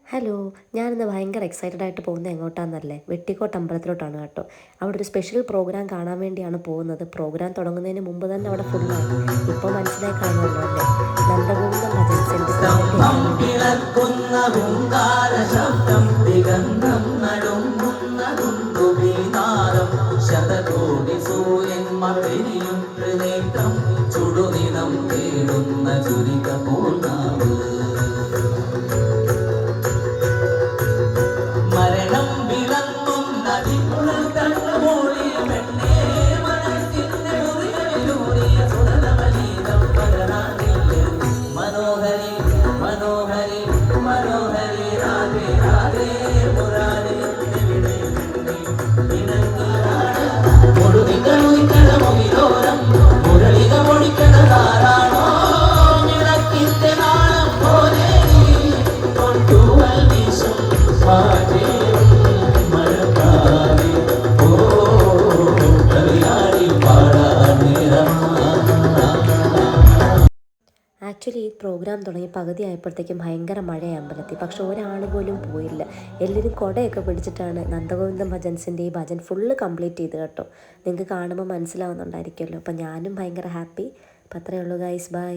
Hello, ഞാനിന്ന് ഭയങ്കര excited ആയിട്ട് പോകുന്നത് എങ്ങോട്ടാണെന്നല്ലേ? വെട്ടിക്കോട്ട് അമ്പലത്തിലോട്ടാണ് കേട്ടോ. അവിടെ ഒരു സ്പെഷ്യൽ പ്രോഗ്രാം കാണാൻ വേണ്ടിയാണ് പോകുന്നത്. പ്രോഗ്രാം തുടങ്ങുന്നതിന് മുമ്പ് തന്നെ അവിടെ ഫുള്ളായി. ഇപ്പോൾ മനസ്സിലായി കാണുമല്ലോ അല്ലേ? നന്ദഗോവിന്ദം ഭജൻ സെൻറ്റർ ചുടുനിടം തേടുന്ന ചുരിക പോർന്നാവ് മരണം വിളങ്ങുന്ന ദിക്കുളത്തൂളി പെണ്ണേ മനസ്സിലൂറിയ സുരതമലീതം പകരാനില്ല മനോഹരി മനോഹരി മനോഹരി രാധേ രാധേ മുരാരേ മുഴുതികളും മുരളിക പൊടിക്കണ ധാരാളോ വിളക്കിന്റെ നാളം പോലെ കൊണ്ടുവൽ വീശും ആക്ച്വലി ഈ പ്രോഗ്രാം തുടങ്ങി പകുതി ആയപ്പോഴത്തേക്കും ഭയങ്കര മഴയായി അമ്പലത്തിൽ. പക്ഷെ ഒരാൾ പോലും പോയില്ല. എല്ലാവരും കുടയൊക്കെ പിടിച്ചിട്ടാണ് നന്ദഗോവിന്ദം ഭജൻസിൻ്റെ ഈ ഭജൻ ഫുള്ള് കംപ്ലീറ്റ് ചെയ്ത് കേട്ടോ. നിങ്ങൾക്ക് കാണുമ്പോൾ മനസ്സിലാവുന്നുണ്ടായിരിക്കുമല്ലോ. അപ്പം ഞാനും ഭയങ്കര ഹാപ്പി. അപ്പം അത്രയേ ഉള്ളൂ ഗൈസ്, ബൈ.